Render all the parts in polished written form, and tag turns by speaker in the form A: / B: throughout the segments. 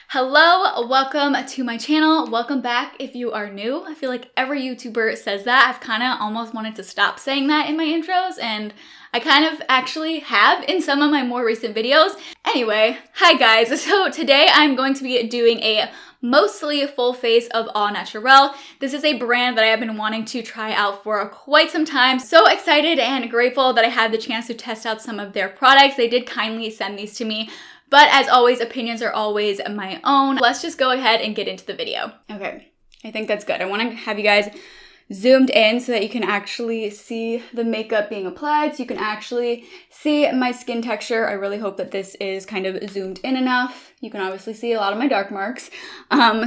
A: Hello, welcome to my channel. Welcome back if you are new. I feel like every YouTuber says that. I've kind of almost wanted to stop saying that in my intros, and I kind of actually have in some of my more recent videos. Anyway, hi guys. So today I'm going to be doing a mostly full face of Au Naturale. This is a brand that I have been wanting to try out for quite some time. So excited and grateful that I had the chance to test out some of their products. They did kindly send these to me. But as always, opinions are always my own. Let's just go ahead and get into the video. Okay, I think that's good. I want to have you guys zoomed in so that you can actually see the makeup being applied, so you can actually see my skin texture. I really hope that this is kind of zoomed in enough. You can obviously see a lot of my dark marks.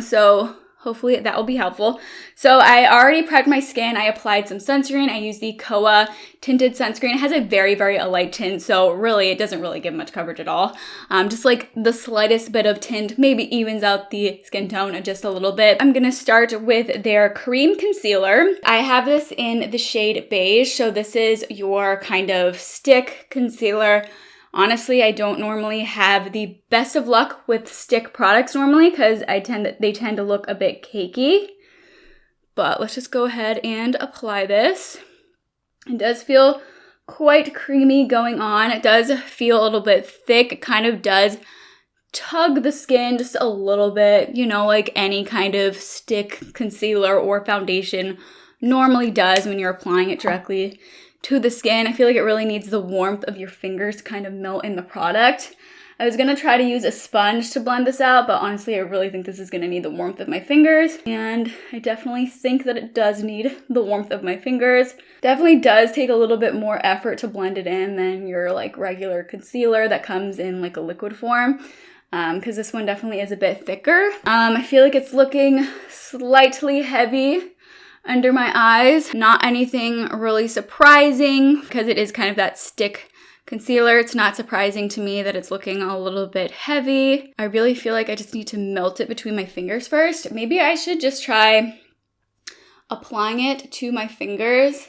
A: So hopefully that will be helpful. So I already prepped my skin. I applied some sunscreen. I used the Koa tinted sunscreen. It has a very light tint, so really it doesn't really give much coverage at all. Just like the slightest bit of tint maybe evens out the skin tone just a little bit. I'm gonna start with their cream concealer. I have this in the shade beige, so this is your kind of stick concealer. Honestly, I don't normally have the best of luck with stick products normally because they tend to look a bit cakey. But let's just go ahead and apply this. It does feel quite creamy going on. It does feel a little bit thick. It kind of does tug the skin just a little bit, you know, like any kind of stick concealer or foundation normally does when you're applying it directly to the skin. I feel like it really needs the warmth of your fingers to kind of melt in the product. I was going to try to use a sponge to blend this out, but honestly I really think this is going to need the warmth of my fingers, and I definitely think that it does need the warmth of my fingers. Definitely does take a little bit more effort to blend it in than your like regular concealer that comes in like a liquid form, because this one definitely is a bit thicker. I feel like it's looking slightly heavy under my eyes. Not anything really surprising because it is kind of that stick concealer. It's not surprising to me that it's looking a little bit heavy. I really feel like I just need to melt it between my fingers first. Maybe I should just try applying it to my fingers,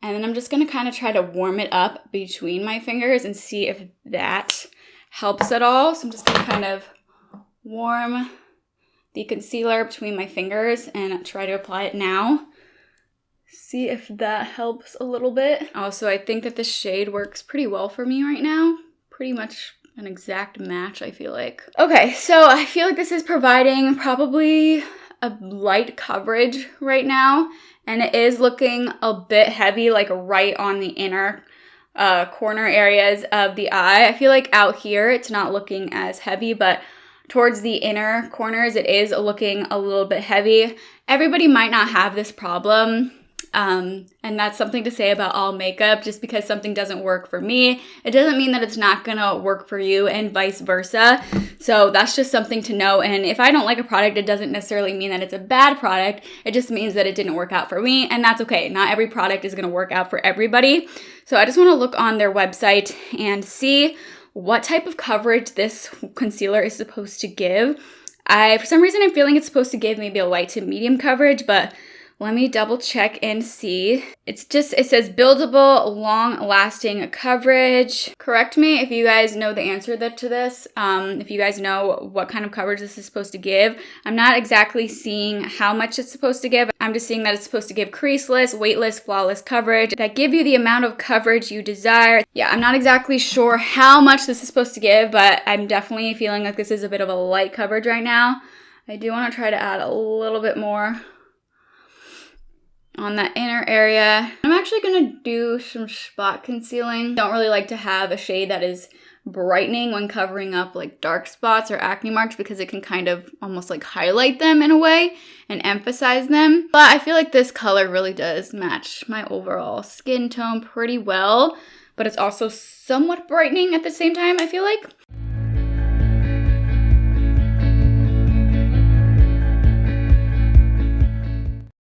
A: and then I'm just gonna kind of try to warm it up between my fingers and see if that helps at all. So I'm just gonna kind of warm the concealer between my fingers and try to apply it now. See if that helps a little bit. Also, I think that this shade works pretty well for me right now. Pretty much an exact match, I feel like. Okay, so I feel like this is providing probably a light coverage right now, and it is looking a bit heavy, like right on the inner corner areas of the eye. I feel like out here it's not looking as heavy, but towards the inner corners, it is looking a little bit heavy. Everybody might not have this problem, and that's something to say about all makeup. Just because something doesn't work for me, it doesn't mean that it's not gonna work for you, and vice versa. So that's just something to know. And if I don't like a product, it doesn't necessarily mean that it's a bad product. It just means that it didn't work out for me, and that's okay. Not every product is gonna work out for everybody. So I just wanna look on their website and see what type of coverage this concealer is supposed to give. For some reason, I'm feeling it's supposed to give maybe a light to medium coverage, but let me double check and see. It says buildable, long-lasting coverage. Correct me if you guys know the answer to this. If you guys know what kind of coverage this is supposed to give. I'm not exactly seeing how much it's supposed to give. I'm just seeing that it's supposed to give creaseless, weightless, flawless coverage that give you the amount of coverage you desire. Yeah, I'm not exactly sure how much this is supposed to give, but I'm definitely feeling like this is a bit of a light coverage right now. I do want to try to add a little bit more on that inner area. I'm actually gonna do some spot concealing. Don't really like to have a shade that is brightening when covering up like dark spots or acne marks, because it can kind of almost like highlight them in a way and emphasize them. But I feel like this color really does match my overall skin tone pretty well, but it's also somewhat brightening at the same time, I feel like.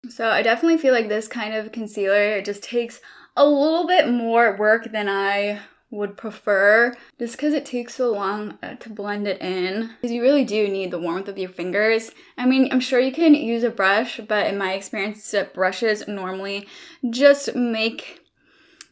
A: So I definitely feel like this kind of concealer just takes a little bit more work than I would prefer, just because it takes so long to blend it in. Because you really do need the warmth of your fingers. I mean, I'm sure you can use a brush, but in my experience, brushes normally just make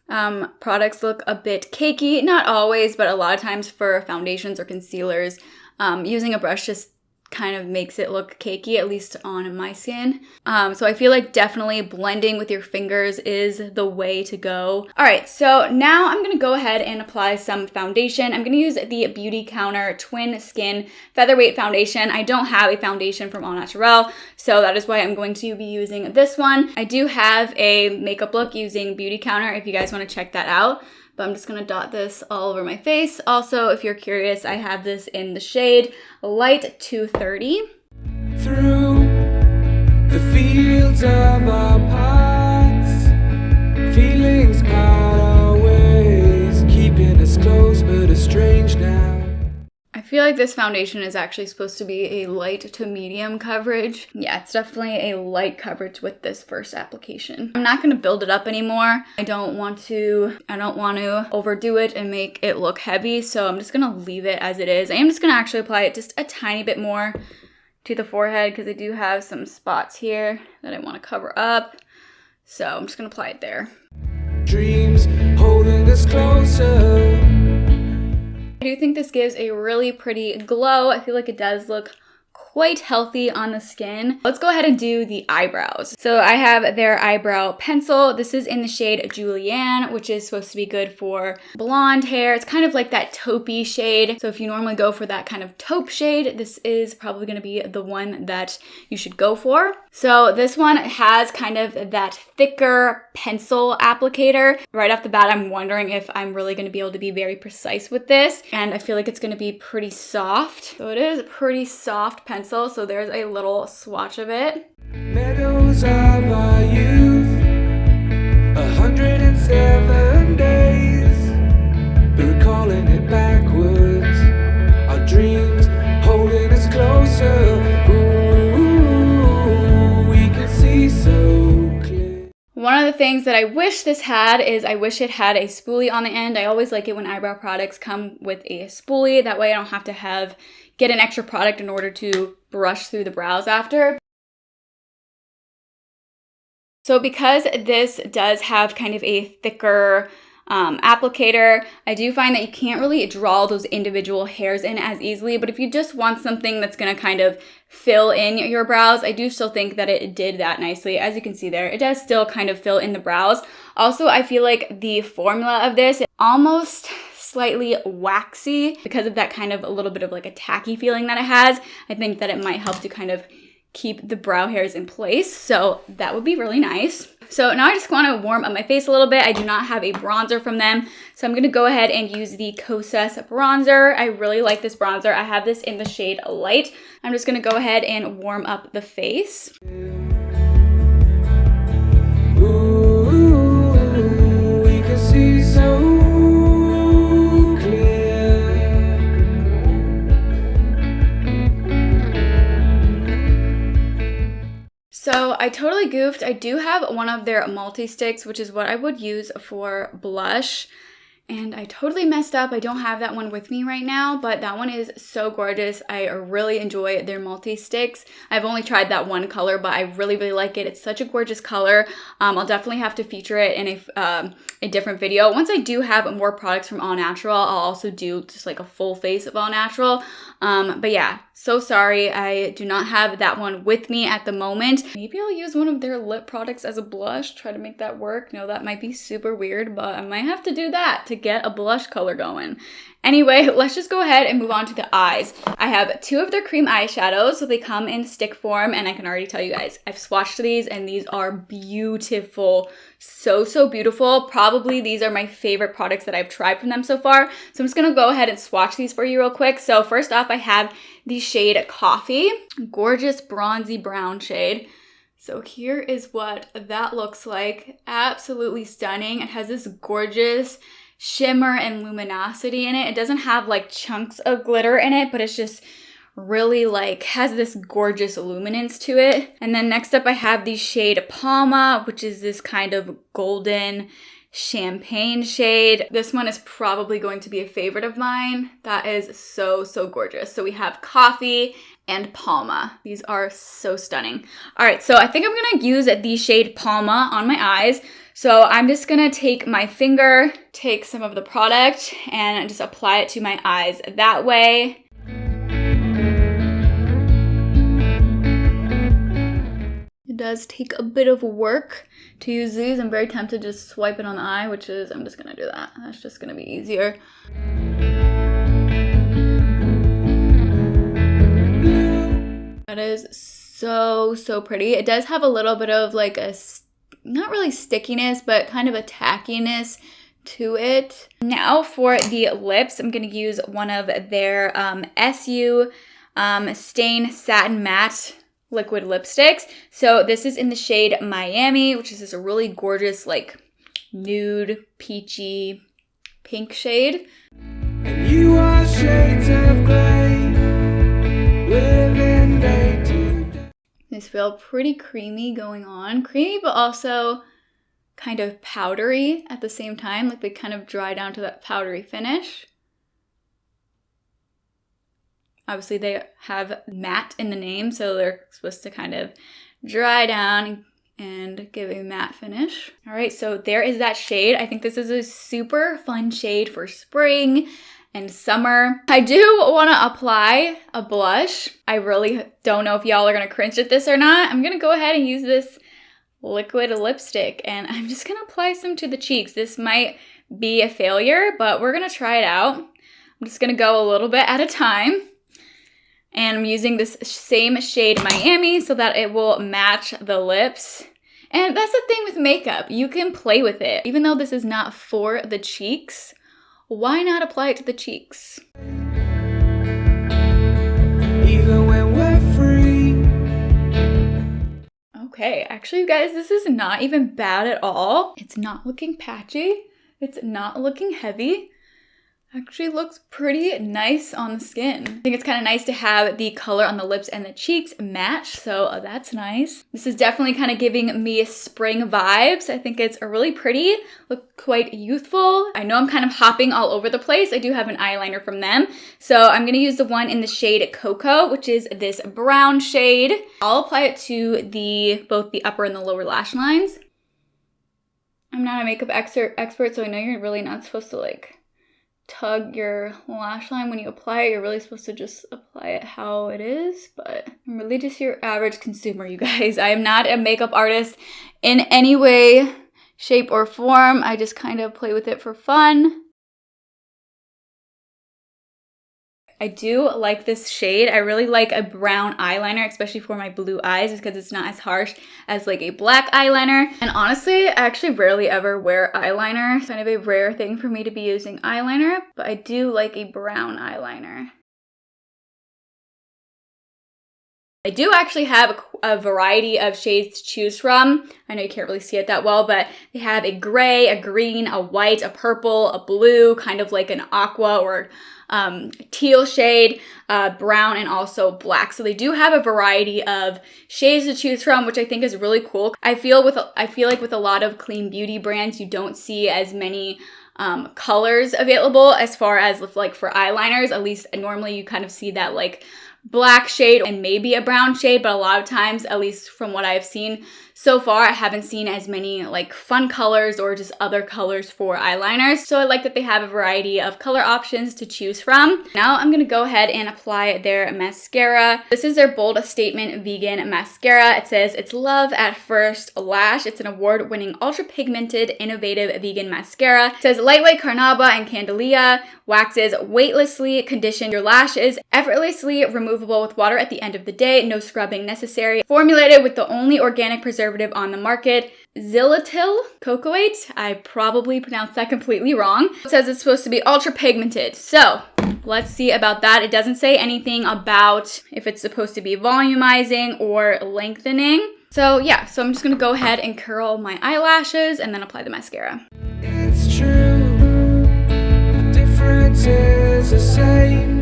A: products look a bit cakey. Not always, but a lot of times for foundations or concealers, Using a brush just kind of makes it look cakey, at least on my skin. So I feel like definitely blending with your fingers is the way to go. All right, so now I'm gonna go ahead and apply some foundation. I'm gonna use the Beauty Counter Twin Skin Featherweight Foundation. I don't have a foundation from Au Naturale, so that is why I'm going to be using this one. I do have a makeup look using Beauty Counter if you guys wanna check that out. But I'm just gonna dot this all over my face. Also, if you're curious, I have this in the shade Light 230.
B: Through the fields of our past, feelings part our ways, keeping us close but estranged now.
A: I feel like this foundation is actually supposed to be a light to medium coverage. Yeah, it's definitely a light coverage with this first application. I'm not gonna build it up anymore. I don't want to overdo it and make it look heavy, so I'm just gonna leave it as it is. I am just gonna actually apply it just a tiny bit more to the forehead because I do have some spots here that I wanna cover up. So I'm just gonna apply it there.
B: Dreams holding us closer.
A: I do think this gives a really pretty glow. I feel like it does look quite healthy on the skin. Let's go ahead and do the eyebrows. So I have their eyebrow pencil. This is in the shade Julienne, which is supposed to be good for blonde hair. It's kind of like that taupey shade. So if you normally go for that kind of taupe shade, this is probably gonna be the one that you should go for. So this one has kind of that thicker pencil applicator. Right off the bat, I'm wondering if I'm really gonna be able to be very precise with this. And I feel like it's gonna be pretty soft. So it is a pretty soft pencil. So there's a little swatch of it.
B: Meadows of our youth, 107 days, but recalling it backwards, our dreams holding us closer. Ooh, we can see so clear.
A: One of the things that I wish this had is I wish it had a spoolie on the end. I always like it when eyebrow products come with a spoolie. That way I don't have to get an extra product in order to brush through the brows after. So because this does have kind of a thicker applicator, I do find that you can't really draw those individual hairs in as easily, but if you just want something that's gonna kind of fill in your brows, I do still think that it did that nicely. As you can see there, it does still kind of fill in the brows. Also, I feel like the formula of this is almost slightly waxy because of that kind of a little bit of like a tacky feeling that it has. I think that it might help to kind of keep the brow hairs in place. So that would be really nice. So now I just want to warm up my face a little bit. I do not have a bronzer from them. So I'm going to go ahead and use the Kosas bronzer. I really like this bronzer. I have this in the shade Light. I'm just going to go ahead and warm up the face.
B: Ooh, we can see so.
A: So I totally goofed. I do have one of their multi-sticks, which is what I would use for blush. And I totally messed up. I don't have that one with me right now, but that one is so gorgeous. I really enjoy their multi-sticks. I've only tried that one color, but I really, really like it. It's such a gorgeous color. I'll definitely have to feature it in a different video. Once I do have more products from Au Naturale, I'll also do just like a full face of Au Naturale. But yeah, so sorry. I do not have that one with me at the moment. Maybe I'll use one of their lip products as a blush, try to make that work. No, that might be super weird, but I might have to do that to get a blush color going. Anyway, let's just go ahead and move on to the eyes. I have two of their cream eyeshadows, so they come in stick form, and I can already tell you guys, I've swatched these, and these are beautiful. So, so beautiful. Probably these are my favorite products that I've tried from them so far. So I'm just gonna go ahead and swatch these for you real quick. So first off, I have the shade Coffee, gorgeous bronzy brown shade. So here is what that looks like. Absolutely stunning. It has this gorgeous shimmer and luminosity in it. It doesn't have like chunks of glitter in it, but it's just really like has this gorgeous luminance to it. And then next up I have the shade Palma, which is this kind of golden champagne shade. This one is probably going to be a favorite of mine. That is so, so gorgeous. So we have Coffee and Palma. These are so stunning. All right, so I think I'm gonna use the shade Palma on my eyes. So I'm just gonna take my finger, take some of the product, and just apply it to my eyes that way. does take a bit of work to use these. I'm very tempted to just swipe it on the eye, which is, I'm just gonna do that. That's just gonna be easier. That is so, so pretty. It does have a little bit of like a, not really stickiness, but kind of a tackiness to it. Now for the lips, I'm going to use one of their SU Stain Satin Matte liquid lipsticks. So this is in the shade Miami, which is this really gorgeous like nude peachy pink shade.
B: And you are shades of gray, living day to day.
A: These feel pretty creamy going on. Creamy, but also kind of powdery at the same time. Like they kind of dry down to that powdery finish. Obviously they have matte in the name, so they're supposed to kind of dry down and give a matte finish. All right, so there is that shade. I think this is a super fun shade for spring and summer. I do want to apply a blush. I really don't know if y'all are gonna cringe at this or not. I'm gonna go ahead and use this liquid lipstick and I'm just gonna apply some to the cheeks. This might be a failure, but we're gonna try it out. I'm just gonna go a little bit at a time. And I'm using this same shade Miami so that it will match the lips. And that's the thing with makeup. You can play with it. Even though this is not for the cheeks, why not apply it to the cheeks?
B: Even when we're free.
A: Okay, actually you guys, this is not even bad at all. It's not looking patchy. It's not looking heavy. Actually looks pretty nice on the skin. I think it's kind of nice to have the color on the lips and the cheeks match, so that's nice. This is definitely kind of giving me spring vibes. I think it's really pretty, look quite youthful. I know I'm kind of hopping all over the place. I do have an eyeliner from them. So I'm gonna use the one in the shade Cocoa, which is this brown shade. I'll apply it to both the upper and the lower lash lines. I'm not a makeup expert, so I know you're really not supposed to like tug your lash line when you apply it. You're really supposed to just apply it how it is, but I'm really just your average consumer, you guys. I am not a makeup artist in any way, shape, or form. I just kind of play with it for fun. I do like this shade. I really like a brown eyeliner, especially for my blue eyes, because it's not as harsh as like a black eyeliner. And honestly, I actually rarely ever wear eyeliner. It's kind of a rare thing for me to be using eyeliner, but I do like a brown eyeliner. I do actually have a variety of shades to choose from. I know you can't really see it that well, but they have a gray, a green, a white, a purple, a blue, kind of like an aqua or teal shade, brown, and also black. So they do have a variety of shades to choose from, which I think is really cool. I feel like with a lot of clean beauty brands, you don't see as many colors available as far as like for eyeliners. At least normally you kind of see that like black shade and maybe a brown shade, but a lot of times, at least from what I've seen so far, I haven't seen as many like fun colors or just other colors for eyeliners. So I like that they have a variety of color options to choose from. Now I'm gonna go ahead and apply their mascara. This is their Bold Statement Vegan Mascara. It says it's love at first lash. It's an award-winning ultra pigmented innovative vegan mascara. It says lightweight carnauba and candelia waxes weightlessly condition your lashes, effortlessly removable with water at the end of the day, no scrubbing necessary. Formulated with the only organic preservative on the market, xylitol cocoate. I probably pronounced that completely wrong. It says it's supposed to be ultra pigmented. So let's see about that. It doesn't say anything about if it's supposed to be volumizing or lengthening. So yeah, so I'm just gonna go ahead and curl my eyelashes and then apply the mascara.
B: It's true, the difference is the same.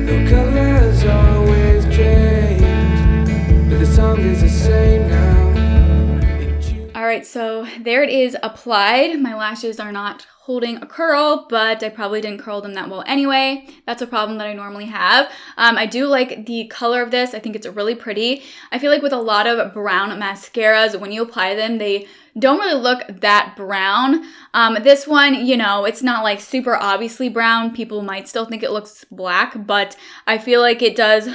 B: The colors always change, but the song is the same now.
A: All right, so there it is applied. My lashes are not holding a curl, but I probably didn't curl them that well anyway. That's a problem that I normally have. I do like the color of this. I think it's really pretty. I feel like with a lot of brown mascaras, when you apply them, they don't really look that brown. This one, you know, it's not like super obviously brown. People might still think it looks black, but I feel like it does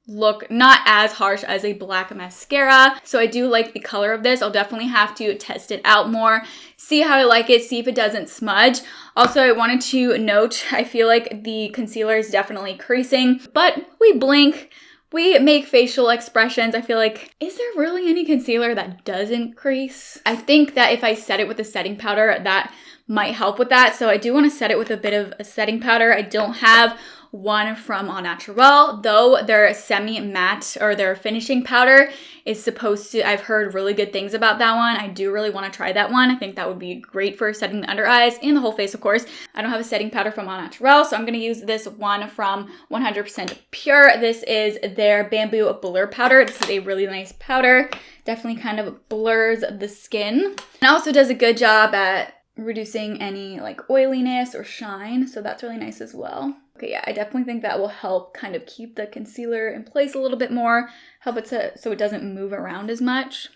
A: look not as harsh as a black mascara. So I do like the color of this. I'll definitely have to test it out more, see how I like it, see if it doesn't smudge. Also, I wanted to note, I feel like the concealer is definitely creasing, but we blink, we make facial expressions. I feel like, is there really any concealer that doesn't crease? I think that if I set it with a setting powder, that might help with that. So I do want to set it with a bit of a setting powder. I don't have one from Au Naturale, though their semi-matte or their finishing powder is supposed to, I've heard really good things about that one. I do really want to try that one. I think that would be great for setting the under eyes and the whole face, of course. I don't have a setting powder from Au Naturale, so I'm going to use this one from 100% Pure. This is their Bamboo Blur Powder. This is a really nice powder. Definitely kind of blurs the skin. And also does a good job at reducing any like oiliness or shine, so that's really nice as well. Okay, yeah, I definitely think that will help kind of keep the concealer in place a little bit more, help it so it doesn't move around as much.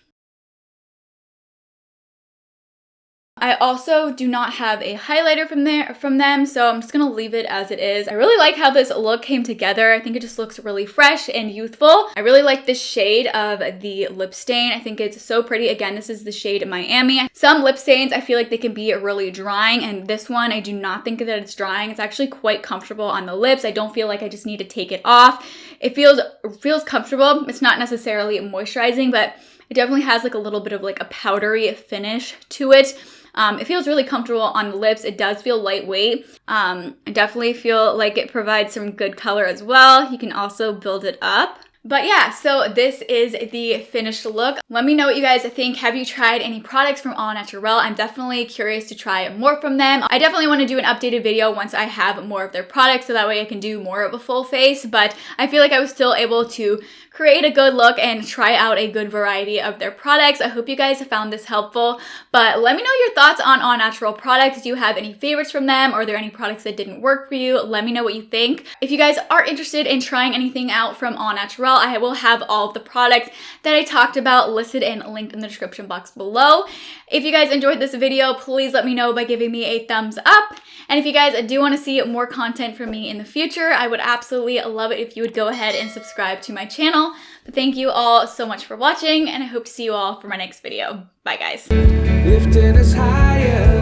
A: I also do not have a highlighter from them, so I'm just gonna leave it as it is. I really like how this look came together. I think it just looks really fresh and youthful. I really like this shade of the lip stain. I think it's so pretty. Again, this is the shade Miami. Some lip stains, I feel like they can be really drying, and this one, I do not think that it's drying. It's actually quite comfortable on the lips. I don't feel like I just need to take it off. It feels comfortable. It's not necessarily moisturizing, but it definitely has like a little bit of like a powdery finish to it. It feels really comfortable on the lips. It does feel lightweight. I definitely feel like it provides some good color as well. You can also build it up. But yeah, so this is the finished look. Let me know what you guys think. Have you tried any products from Au Naturale? I'm definitely curious to try more from them. I definitely want to do an updated video once I have more of their products, so that way I can do more of a full face. But I feel like I was still able to create a good look and try out a good variety of their products. I hope you guys found this helpful. But let me know your thoughts on Au Naturale products. Do you have any favorites from them? Are there any products that didn't work for you? Let me know what you think. If you guys are interested in trying anything out from Au Naturale, I will have all of the products that I talked about listed and linked in the description box below. If you guys enjoyed this video, please let me know by giving me a thumbs up. And if you guys do want to see more content from me in the future, I would absolutely love it if you would go ahead and subscribe to my channel. But thank you all so much for watching, and I hope to see you all for my next video. Bye, guys.
B: Lifting us higher.